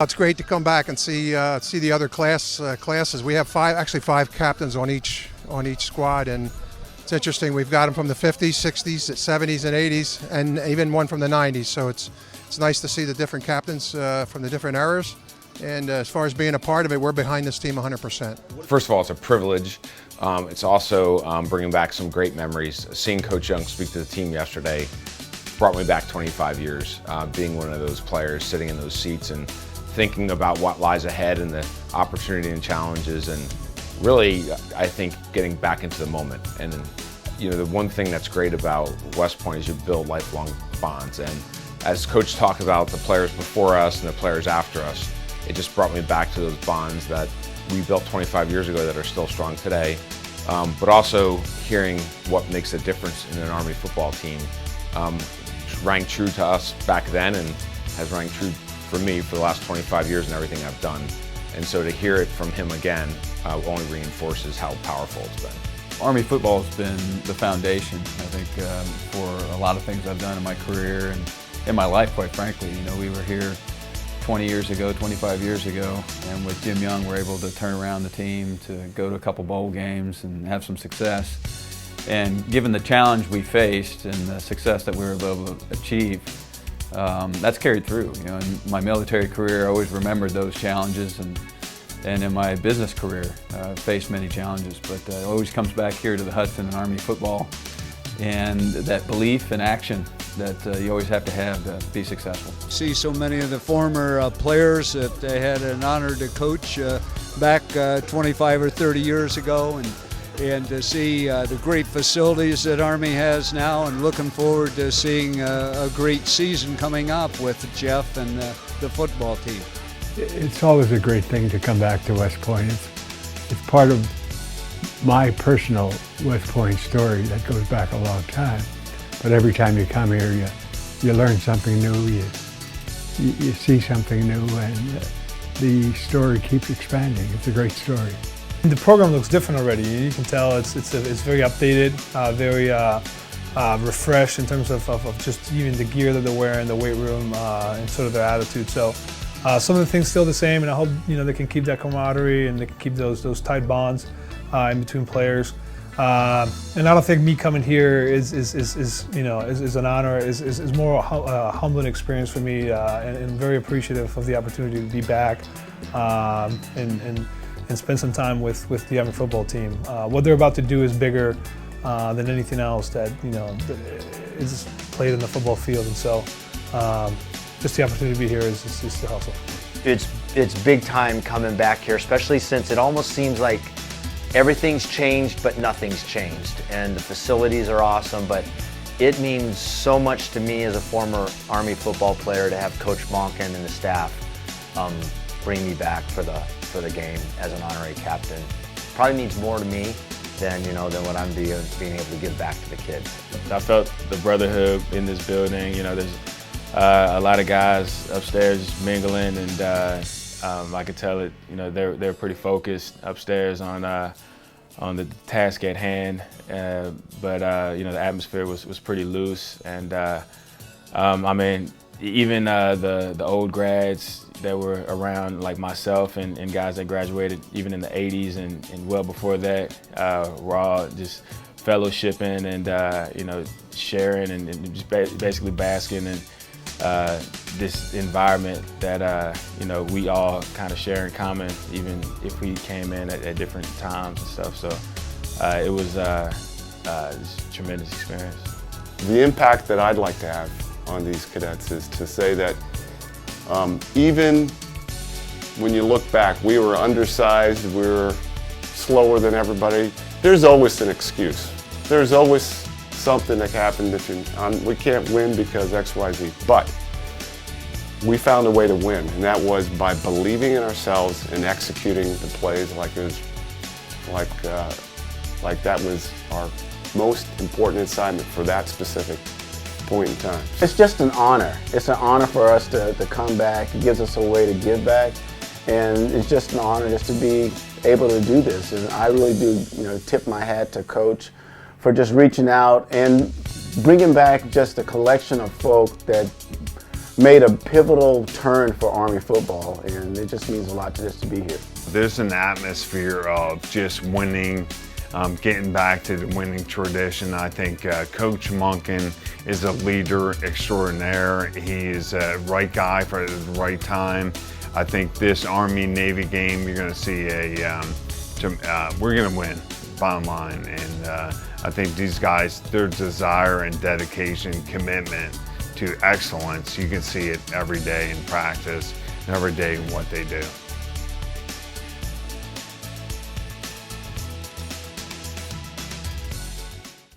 It's great to come back and see the other classes. We have five captains on each squad, and it's interesting. We've got them from the 50s, 60s, 70s, and 80s, and even one from the 90s. So it's nice to see the different captains from the different eras. And as far as being a part of it, we're behind this team 100%. First of all, it's a privilege. It's also bringing back some great memories. Seeing Coach Young speak to the team yesterday brought me back 25 years, being one of those players sitting in those seats and thinking about what lies ahead and the opportunity and challenges, and really, I think, getting back into the moment. And the one thing that's great about West Point is you build lifelong bonds. And as Coach talked about the players before us and the players after us, it just brought me back to those bonds that we built 25 years ago that are still strong today. But also hearing what makes a difference in an Army football team rang true to us back then and has rang true for me for the last 25 years and everything I've done. And so to hear it from him again only reinforces how powerful it's been. Army football has been the foundation, I think, for a lot of things I've done in my career and in my life, quite frankly. We were here 20 years ago, 25 years ago, and with Jim Young, we're able to turn around the team to go to a couple bowl games and have some success. And given the challenge we faced and the success that we were able to achieve, that's carried through. In my military career, I always remembered those challenges, and in my business career, faced many challenges. But it always comes back here to the Hudson and Army football, and that belief and action that you always have to be successful. See so many of the former players that I had an honor to coach back 25 or 30 years ago, and to see the great facilities that Army has now, and looking forward to seeing a great season coming up with Jeff and the football team. It's always a great thing to come back to West Point. It's part of my personal West Point story that goes back a long time. But every time you come here, you learn something new, you see something new, and the story keeps expanding. It's a great story. The program looks different already. You can tell it's very updated, very refreshed in terms of just even the gear that they're wearing, the weight room, and sort of their attitude. So some of the things still the same, and I hope they can keep that camaraderie and they can keep those tight bonds in between players. And I don't think me coming here is an honor. Is more a humbling experience for me, and very appreciative of the opportunity to be back and spend some time with the Army football team. What they're about to do is bigger than anything else that is played in the football field, and so just the opportunity to be here is the hustle. It's big time coming back here, especially since it almost seems like everything's changed, but nothing's changed. And the facilities are awesome, but it means so much to me as a former Army football player to have Coach Monken and the staff bring me back for the game as an honorary captain. Probably means more to me than what I'm being able to give back to the kids. I felt the brotherhood in this building. There's a lot of guys upstairs just mingling, and I could tell it. They're pretty focused upstairs on the task at hand, but the atmosphere was pretty loose, and I mean, even the old grads that were around, like myself and guys that graduated even in the 80s and well before that, were all just fellowshipping and sharing and just basically basking in this environment that we all kind of share in common, even if we came in at different times and stuff. So it was just a tremendous experience. The impact that I'd like to have on these cadets is to say that even when you look back, we were undersized, we were slower than everybody. There's always an excuse. There's always something that happened if we can't win because X, Y, Z. But we found a way to win, and that was by believing in ourselves and executing the plays like that was our most important assignment for that specific point in time. It's just an honor. It's an honor for us to come back. It gives us a way to give back, and it's just an honor just to be able to do this. And I really do, tip my hat to Coach for just reaching out and bringing back just a collection of folk that made a pivotal turn for Army football, and it just means a lot just to be here. There's an atmosphere of just winning, getting back to the winning tradition. I think Coach Monken is a leader extraordinaire. He is a right guy for the right time. I think this Army-Navy game, you're going to see we're going to win, bottom line. And I think these guys, their desire and dedication, commitment to excellence, you can see it every day in practice and every day in what they do.